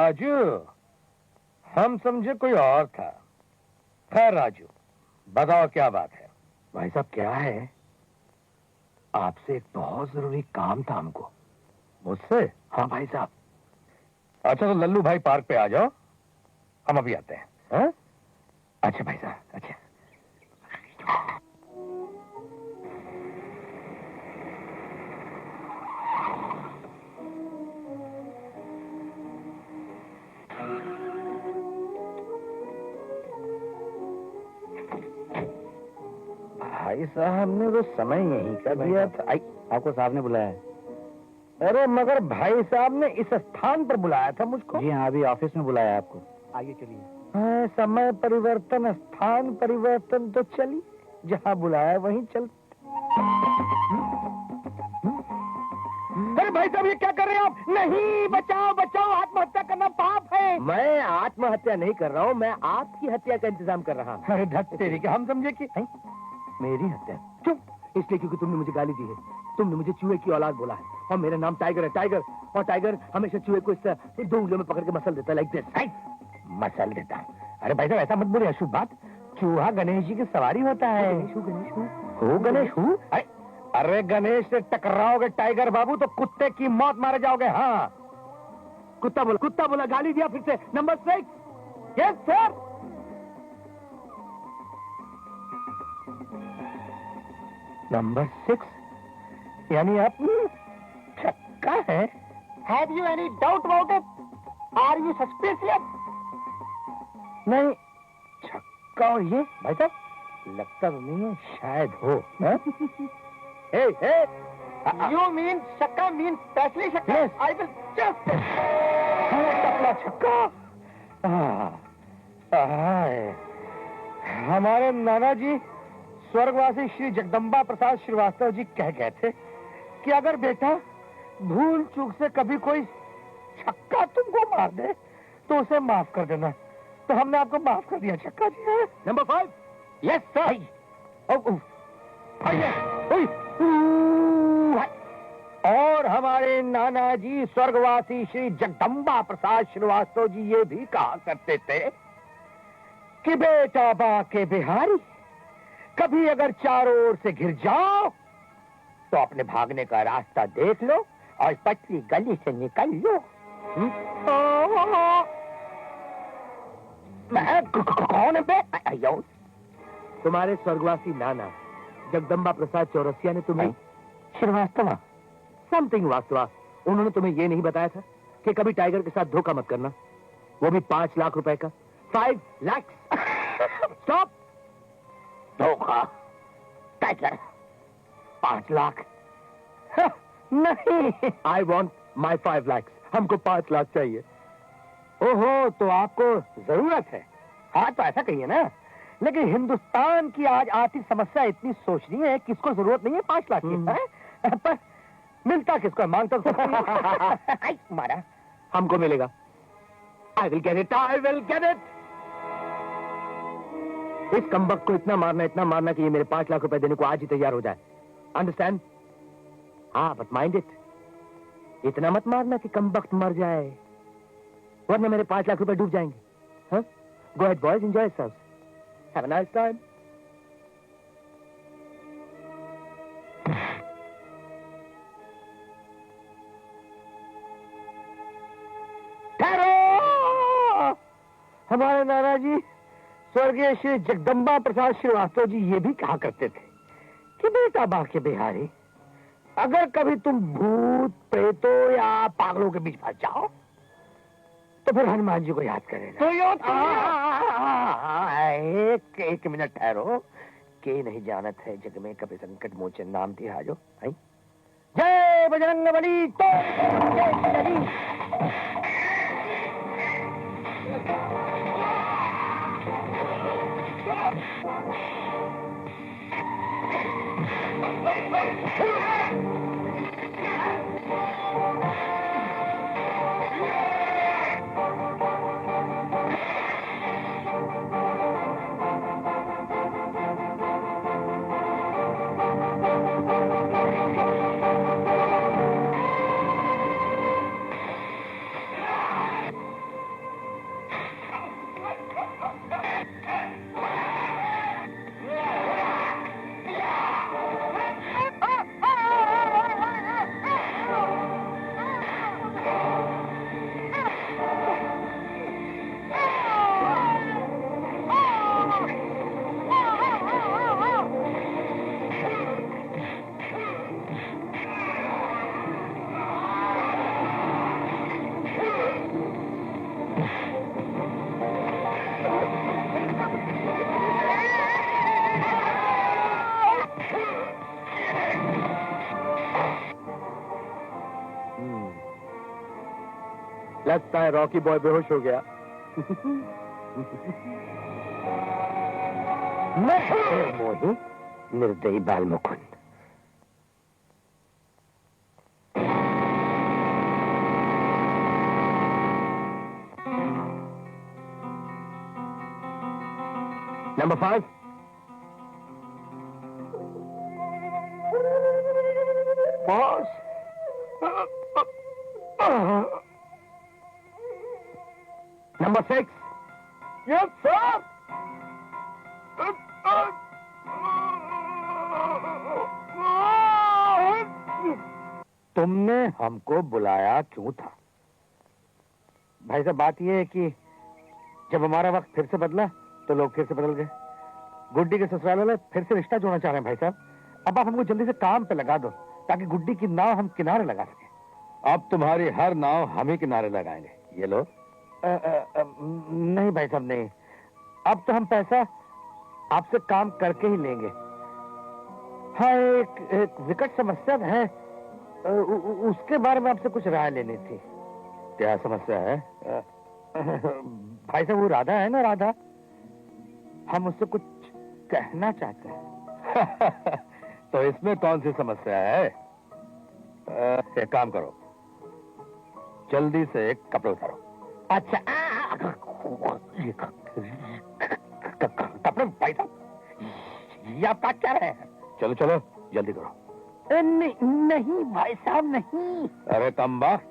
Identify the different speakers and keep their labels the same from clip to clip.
Speaker 1: राजू, हम समझे कोई और था। खैर राजू, बताओ क्या बात है?
Speaker 2: भाई साहब क्या है, आपसे एक बहुत जरूरी काम था हमको।
Speaker 1: मुझसे?
Speaker 2: हाँ भाई साहब।
Speaker 1: अच्छा तो लल्लू भाई पार्क पे आ जाओ, हम अभी आते हैं। हाँ?
Speaker 2: अच्छा भाई साहब, अच्छा।
Speaker 1: भाई साहब ने तो समय यही कर दिया था।
Speaker 2: आपको साहब ने बुलाया है?
Speaker 1: अरे मगर भाई साहब ने इस स्थान पर बुलाया था मुझको।
Speaker 2: जी हाँ, अभी ऑफिस में बुलाया है आपको। आइए चलिए।
Speaker 1: हाँ, समय परिवर्तन, स्थान परिवर्तन तो चली, जहाँ बुलाया वहीं चल। अरे भाई साहब ये क्या कर रहे हैं आप? नहीं, बचाओ बचाओ, आत्महत्या करना पाप है।
Speaker 2: मैं आत्महत्या नहीं कर रहा हूँ, मैं आपकी हत्या का इंतजाम कर रहा हूँ।
Speaker 1: अरे धत तेरी के, हम समझे कि
Speaker 2: मेरी हत्या? क्यों? इसलिए क्योंकि तुमने मुझे गाली दी है। तुमने मुझे चूहे की औलाद बोला है, और मेरा नाम टाइगर है, टाइगर। और टाइगर हमेशा चूहे को इस तरह 2 उंगलियों में पकड़ के मसल देता है, लाइक दिस।
Speaker 1: मसल देता हूँ? अरे भाई साहब ऐसा मत बोलिए, अशुभ बात। चूहा गणेश जी की सवारी होता है। गणेश हूँ। अरे गणेश से टकराओगे टाइगर बाबू तो कुत्ते की मौत मारे जाओगे। हाँ,
Speaker 2: कुत्ता बोला, गाली दिया फिर से। नंबर 6।
Speaker 1: Yes sir. नंबर 6 यानी आप छक्का है?
Speaker 2: Have you any doubt about it? Are you suspicious?
Speaker 1: नहीं, छक्का और ये भाई साहब लगता तो नहीं है, शायद हो। Hey, hey!
Speaker 2: You mean Shakka means Pasli Shakka?
Speaker 1: Yes.
Speaker 2: I will just...
Speaker 1: टकला छक्का। हमारे नाना जी स्वर्गवासी श्री जगदम्बा प्रसाद श्रीवास्तव जी कह गए थे कि अगर बेटा भूल चूक से कभी कोई छक्का तुमको मार दे तो उसे माफ कर देना। तो हमने आपको माफ कर दिया छक्का जी।
Speaker 2: नंबर 5।
Speaker 1: Yes sir. और हमारे नाना जी स्वर्गवासी श्री जगदम्बा प्रसाद श्रीवास्तव जी ये भी कहा करते थे कि बेटा बाके बिहारी, कभी अगर चारों ओर से घिर जाओ तो अपने भागने का रास्ता देख लो और पतली गली से निकल लो। कौन है बे?
Speaker 2: तुम्हारे स्वर्गवासी नाना जगदम्बा प्रसाद चौरसिया ने तुम्हें
Speaker 1: श्रीवास्तव
Speaker 2: समथिंग वास्तवा, उन्होंने तुम्हें ये नहीं बताया था कि कभी टाइगर के साथ धोखा मत करना, वो भी 5 लाख रुपए का। 5 लाख।
Speaker 1: स्टॉप। धोखा? टाइगर 5 लाख? नहीं,
Speaker 2: आई वॉन्ट माई 5 लाख। हमको 5 लाख चाहिए।
Speaker 1: ओहो, तो आपको जरूरत है? हाँ तो ऐसा कहिए ना, लेकिन हिंदुस्तान की आज आर्थिक समस्या इतनी सोचनी है, किसको जरूरत नहीं है 5 लाख की? पर मिलता किसको, मांगता तो मारा।
Speaker 2: हमको मिलेगा। I will get it, I will get it. इस कमबख्त को इतना मारना कि ये मेरे 5 लाख रुपए देने को आज ही तैयार हो जाए। अंडरस्टैंड? हाँ, बट माइंड इट, इतना मत मारना कि कमबख्त मर जाए, वरना मेरे 5 लाख रुपए डूब जाएंगे। हाँ? Go ahead, boys, enjoy yourselves. Have a nice time.
Speaker 1: ठहरो! हमारे नाना जी स्वर्गीय श्री जगदम्बा प्रसाद श्रीवास्तव जी ये भी कहा करते थे कि बेटा बाके बिहारी, अगर कभी तुम भूत प्रेतों या पागलों के बीच फंस जाओ तो फिर हनुमान जी को याद करेगा। एक मिनट ठहरो, के नहीं जानत है जग में कभी संकट मोचन नाम थी हाजो। जय बजरंगबली। तो जय
Speaker 2: लगता है रॉकी बॉय बेहोश हो गया।
Speaker 1: नहीं मोही, निर्दयी बाल Mukund.
Speaker 2: Number 5।
Speaker 1: Boss,
Speaker 2: number 6।
Speaker 1: Yes sir. तुमने हमको बुलाया क्यों था? भाई साहब, बात यह है कि जब हमारा वक्त फिर से बदला तो लोग फिर से बदल गए। गुड्डी के ससुराल वाले फिर से रिश्ता जोड़ना चाह रहे हैं भाई साहब। अब आप हमको जल्दी से काम पे लगा दो ताकि गुड्डी की नाव हम किनारे लगा सकें। अब तुम्हारी हर नाव हम ही किनारे लगाएंगे। ये लो। नहीं भाई साहब, नहीं। अब तो हम पैसा आपसे काम करके ही लेंगे। हाँ, एक विकट समस्या है, उसके बारे में आपसे कुछ राय लेनी थी। क्या समस्या है? भाई साहब, वो राधा है ना, राधा, हम उससे कुछ कहना चाहते हैं। तो इसमें कौन सी समस्या है? एक काम करो, जल्दी से कपड़े उतारो। अच्छा, कपड़े भाई साहब, ये आप काट क्या रहे हैं? चलो चलो जल्दी करो। नहीं भाई साहब, नहीं। अरे कम्बख्त,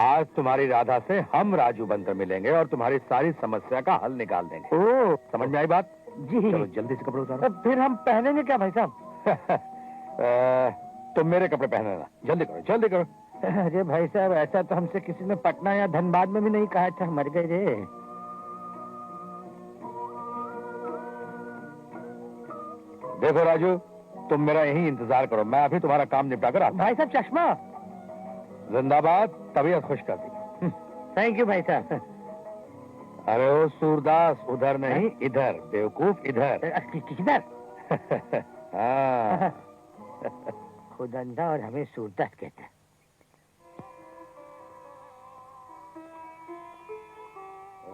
Speaker 1: आज तुम्हारी राधा से हम राजू बनकर मिलेंगे और तुम्हारी सारी समस्या का हल निकाल देंगे। ओह, समझ में आई बात? जी। चलो जल्दी से कपड़े उतारो। फिर हम पहनेंगे क्या भाई साहब? तुम मेरे कपड़े पहनना। जल्दी करो, जल्दी करो। अरे भाई साहब, ऐसा तो हमसे किसी ने पटना या धनबाद में भी नहीं कहा था। मर गए रे। देखो राजू, तुम मेरा यही इंतजार करो, मैं अभी तुम्हारा काम निपटा कर आता हूं। भाई साहब, चश्मा जिंदाबाद, तबीयत खुश कर दी। थैंक यू भाई साहब। अरे ओ सूरदास, उधर नहीं इधर, बेवकूफ इधर। किधर? हाँ। खुद अंधा और हमें सूरदास कहता है।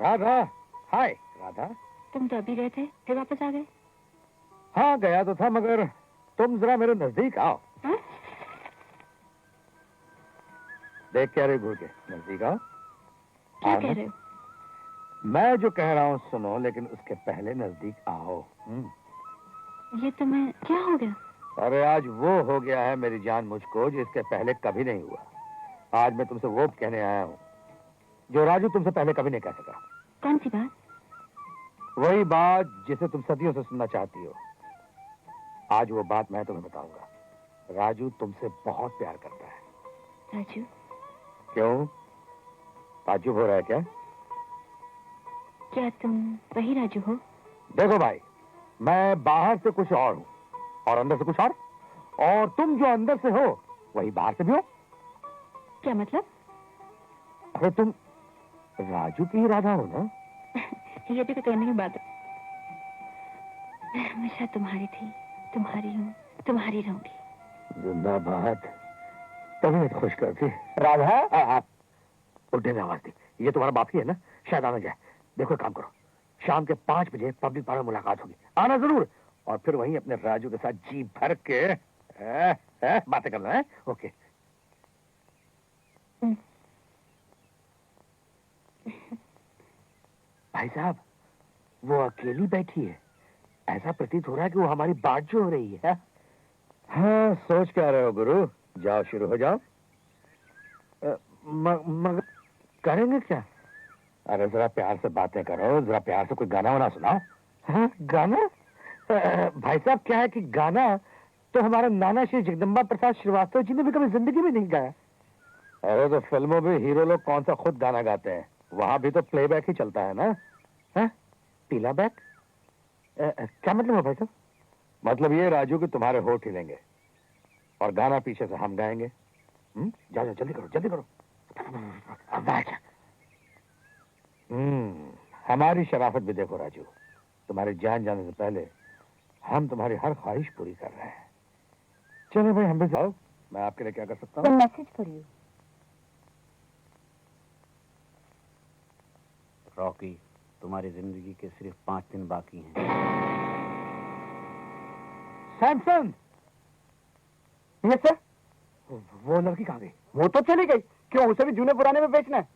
Speaker 1: राधा, हाय राधा।
Speaker 3: तुम तो अभी गए थे, फिर वापस आ गए?
Speaker 1: हाँ, गया तो था, मगर तुम जरा मेरे नजदीक आओ।
Speaker 3: हाँ?
Speaker 1: देख क्या रहे घूर के? नजदीक आओ।
Speaker 3: क्या कह रहे हो?
Speaker 1: मैं जो कह रहा हूँ सुनो, लेकिन उसके पहले नजदीक आओ।
Speaker 3: ये तुम्हें क्या हो गया?
Speaker 1: अरे आज वो हो गया है मेरी जान मुझको जिसके पहले कभी नहीं हुआ। आज मैं तुमसे वो कहने आया हूँ जो राजू तुमसे पहले कभी नहीं कह सका।
Speaker 3: कौन सी बात?
Speaker 1: वही बात जिसे तुम सदियों से सुनना चाहती हो। आज वो बात मैं तुम्हें बताऊंगा। राजू तुमसे बहुत प्यार करता है।
Speaker 3: राजू?
Speaker 1: क्यों, ताज्जुब हो रहा है क्या?
Speaker 3: क्या तुम वही राजू हो?
Speaker 1: देखो भाई, मैं बाहर से कुछ और हूँ और अंदर से कुछ और तुम जो अंदर से हो वही बाहर से भी हो।
Speaker 3: क्या मतलब?
Speaker 1: अरे तुम राजू की ही राधा हो ना?
Speaker 3: ये भी तो कहने की बात है। मैं हमेशा तुम्हारी थी, तुम्हारी हूँ, तुम्हारी रहूंगी।
Speaker 1: जिंदाबाद, तबीयत खुश करती राधा। उठने में आवाज दी। ये तुम्हारा बाप ही है ना, शायद आना जाए। देखो एक काम करो, शाम के 5 बजे पब्लिक पार्क में मुलाकात होगी, आना जरूर। और फिर वहीं अपने राजू के साथ जी भर के बातें करना है। ओके। भाई साहब, वो अकेली बैठी है, ऐसा प्रतीत हो रहा है कि वो हमारी बात जो हो रही है। हाँ, सोच क्या रहे हो गुरु? जाओ, शुरू हो जाओ। मगर करेंगे क्या? अरे जरा प्यार से बातें करो, जरा प्यार से कोई गाना वाना सुनाओ। हाँ, गाना? भाई साहब, क्या है कि गाना तो हमारा नाना श्री जगदम्बा प्रसाद श्रीवास्तव जी ने भी कभी जिंदगी में नहीं गाया। अरे तो फिल्मों में हीरो लोग कौन सा खुद गाना गाते हैं? वहां भी तो प्लेबैक ही चलता है ना। है? पीला बैक? क्या मतलब है भाई साहब? मतलब ये राजू कि तुम्हारे होठ हिलेंगे और गाना पीछे से हम गाएंगे। जाओ जाओ, जल्दी करो, जल्दी करो। हमारी शराफत भी देखो राजू, तुम्हारी जान जाने से पहले हम तुम्हारी हर ख्वाहिश पूरी कर रहे हैं। चलो भाई, हम भी जाओ। मैं आपके लिए क्या कर सकता हूँ?
Speaker 3: Message for you.
Speaker 4: रॉकी, तुम्हारी जिंदगी के सिर्फ 5 दिन बाकी हैं।
Speaker 1: Samson, yes sir. वो लड़की कहाँ गई? वो तो चली गई। क्यों, उसे भी जूने पुराने में बेचना है?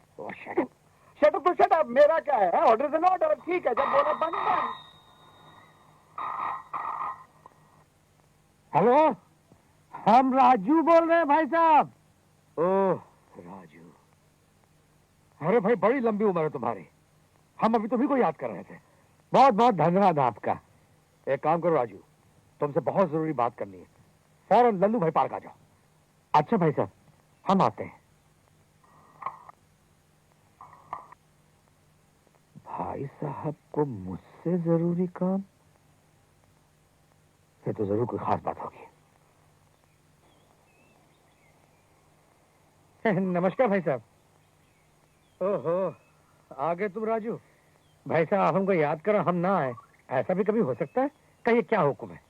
Speaker 1: शट अप तो शट अप, मेरा क्या है? Order is an order. ठीक है, जब बोला बंद बंद। हेलो, हम राजू बोल रहे हैं भाई साहब। ओह राजू, अरे भाई बड़ी लंबी उम्र है तुम्हारी। हम अभी तुम्ही को याद कर रहे थे। बहुत बहुत धन्यवाद आपका। एक काम करो राजू, तुमसे बहुत जरूरी बात करनी है। फौरन लल्लू भाई पार्क आ जाओ। अच्छा भाई साहब, हम आते हैं। भाई साहब को मुझसे जरूरी काम? ये तो जरूर कोई खास बात होगी। नमस्कार भाई साहब। ओहो, आगे तुम राजू। भाई साहब हमको याद करो, हम ना आए, ऐसा भी कभी हो सकता है? कहिए क्या हुक्म है?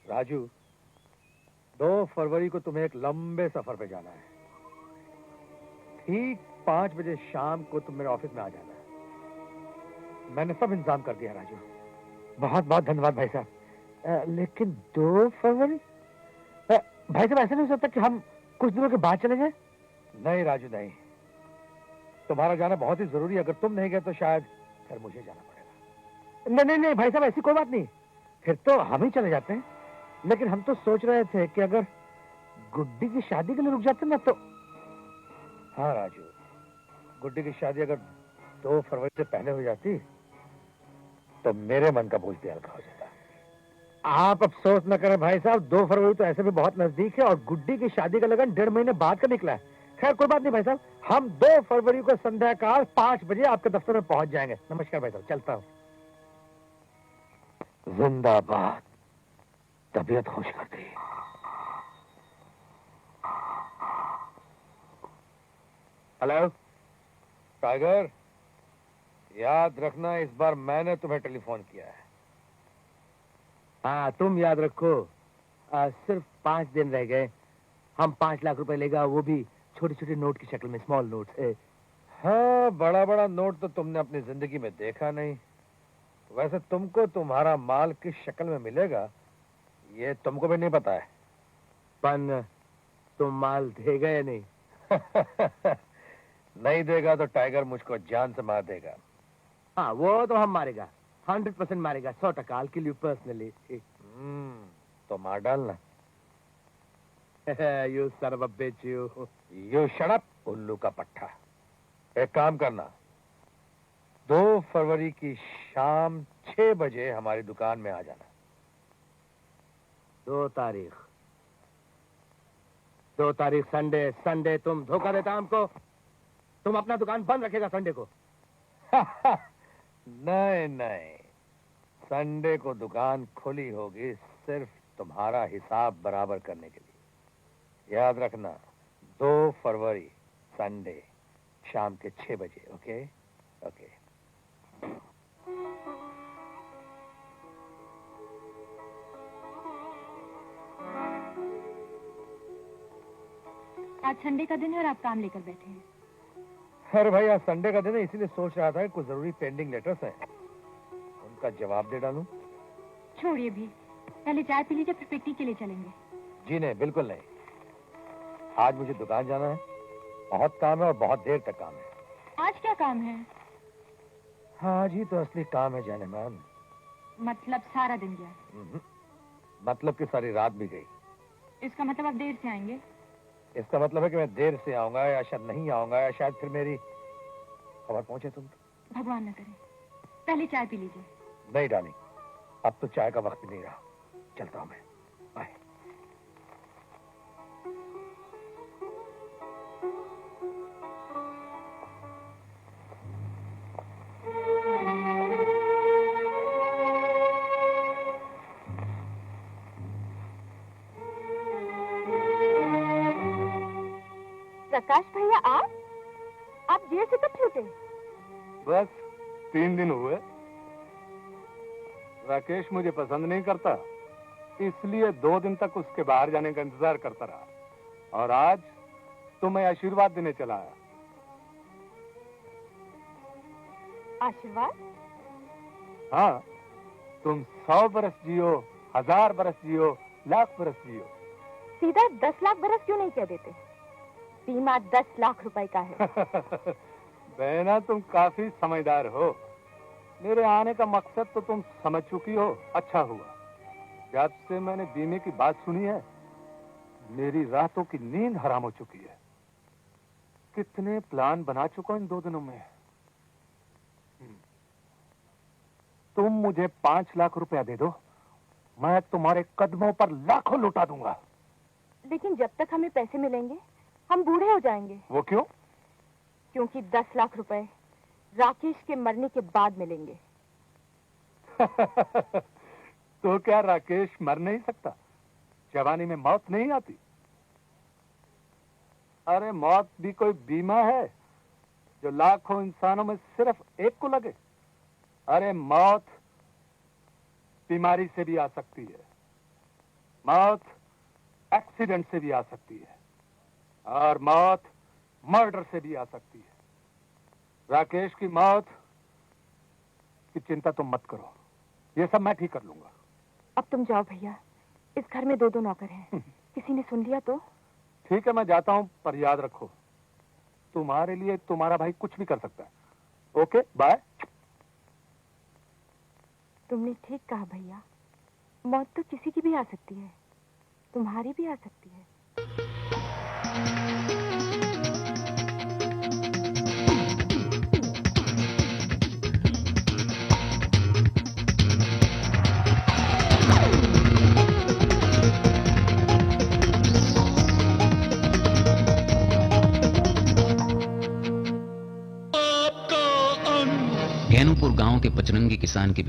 Speaker 1: राजू, 2 फरवरी को तुम्हें एक लंबे सफर पे जाना है। ठीक 5 बजे शाम को तुम मेरे ऑफिस में आ जाना है। मैंने सब इंतजाम कर दिया राजू। बहुत बहुत धन्यवाद भाई साहब। लेकिन 2 फरवरी? भाई साहब ऐसा नहीं हो सकता कि हम कुछ दिनों के बाद चले जाएं? नहीं राजू नहीं, तुम्हारा जाना बहुत ही जरूरी है। अगर तुम नहीं गए तो शायद फिर मुझे जाना पड़ेगा। नहीं नहीं नहीं भाई साहब, ऐसी कोई बात नहीं, फिर तो हम ही चले जाते हैं। लेकिन हम तो सोच रहे थे कि अगर गुड्डी की शादी के लिए रुक जाते ना तो। हाँ राजू, गुड्डी की शादी अगर 2 फरवरी से पहले हो जाती तो मेरे मन का बोझ भी हल्का हो जाता। आप अफसोस न करें भाई साहब, 2 फरवरी तो ऐसे भी बहुत नजदीक है और गुड्डी की शादी का लगन 1.5 महीने बाद का निकला है। खैर कोई बात नहीं भाई साहब, हम 2 फरवरी को संध्या काल 5 बजे आपके दफ्तर में पहुंच जाएंगे। नमस्कार भाई साहब, चलता हूं। जिंदाबाद, तबीयत खुश कर दी। हेलो टाइगर, याद रखना इस बार मैंने तुम्हें टेलीफोन किया है। हाँ तुम याद रखो। सिर्फ 5 दिन रह गए, हम 5 लाख रुपए लेगा, वो भी छोटे छोटे नोट की शक्ल में, स्मॉल नोट। हाँ, बड़ा बड़ा नोट तो तुमने अपनी जिंदगी में देखा नहीं। वैसे तुमको तुम्हारा माल किस शक्ल में मिलेगा ये तुमको भी नहीं पता है। पन तुम माल देगा या नहीं? नहीं देगा तो टाइगर मुझको जान से मार देगा। हाँ वो तो हम मारेगा, 100% मारेगा, 100%। I'll kill you personally। तो मार डालना। You son of a bitch, you। You shut up, उल्लू का पट्टा। एक काम करना, 2 फरवरी की शाम 6 बजे हमारी दुकान में आ जाना। 2 तारीख संडे। संडे तुम धोखा देता हमको, तुम अपना दुकान बंद रखेगा संडे को। नहीं नहीं, संडे को दुकान खुली होगी सिर्फ तुम्हारा हिसाब बराबर करने के लिए। याद रखना, 2 फरवरी संडे शाम के 6 बजे। Okay okay.
Speaker 3: आज संडे का दिन है और आप काम लेकर बैठे हैं।
Speaker 1: अरे भाई आज संडे का दिन है, इसीलिए सोच रहा था कि कुछ जरूरी पेंडिंग लेटर्स हैं, उनका जवाब दे डालूं।
Speaker 3: छोड़िए भी, पहले चाय पी लीजिए, फिर पिकनिक के लिए चलेंगे।
Speaker 1: जी नहीं, बिल्कुल नहीं। आज मुझे दुकान जाना है, बहुत काम है और बहुत देर तक काम है।
Speaker 3: आज क्या काम है?
Speaker 1: हाँ, आज ही तो असली काम है जाने मान।
Speaker 3: मतलब सारा दिन गया?
Speaker 1: मतलब कि सारी रात भी गई।
Speaker 3: इसका मतलब आप देर से आएंगे?
Speaker 1: इसका मतलब है कि मैं देर से आऊंगा या शायद नहीं आऊंगा, या शायद फिर मेरी खबर पहुंचे तुम।
Speaker 3: भगवान न करे। पहले चाय पी लीजिए।
Speaker 1: नहीं डार्लिंग, अब तो चाय का वक्त भी नहीं रहा, चलता हूं मैं। बाय।
Speaker 3: प्रकाश भैया, आप जेल से कब छूटे?
Speaker 5: बस 3 दिन हुए। राकेश मुझे पसंद नहीं करता, इसलिए 2 दिन तक उसके बाहर जाने का इंतजार करता रहा, और आज तुम्हें आशीर्वाद देने चला आया।
Speaker 3: आशीर्वाद?
Speaker 5: हाँ, तुम 100 बरस जियो, 1000 बरस जियो, लाख बरस जियो।
Speaker 3: सीधा 10 लाख बरस क्यों नहीं कह देते? बीमा 10 लाख रुपए का है।
Speaker 5: बहना, तुम काफी समझदार हो। मेरे आने का मकसद तो तुम समझ चुकी हो। अच्छा हुआ, जब से मैंने बीमे की बात सुनी है, मेरी रातों की नींद हराम हो चुकी है। कितने प्लान बना चुका इन 2 दिनों में। तुम मुझे 5 लाख रुपया दे दो, मैं तुम्हारे कदमों पर लाखों लुटा दूंगा।
Speaker 3: लेकिन जब तक हमें पैसे मिलेंगे हम बूढ़े हो जाएंगे।
Speaker 5: वो क्यों?
Speaker 3: क्योंकि 10 लाख रुपए राकेश के मरने के बाद मिलेंगे।
Speaker 5: तो क्या राकेश मर नहीं सकता? जवानी में मौत नहीं आती? अरे मौत भी कोई बीमा है जो लाखों इंसानों में सिर्फ एक को लगे? अरे मौत बीमारी से भी आ सकती है, मौत एक्सीडेंट से भी आ सकती है, और मौत मर्डर से भी आ सकती है। राकेश की मौत की चिंता तुम मत करो, ये सब मैं ठीक कर लूंगा।
Speaker 3: अब तुम जाओ भैया, इस घर में 2 नौकर हैं। किसी ने सुन लिया तो?
Speaker 5: ठीक है, मैं जाता हूं, पर याद रखो, तुम्हारे लिए तुम्हारा भाई कुछ भी कर सकता है। Okay, bye.
Speaker 3: तुमने ठीक कहा भैया, मौत तो किसी की भी आ सकती है, तुम्हारी भी आ सकती है।
Speaker 6: गैनूपुर गांव के पचरंगी किसान के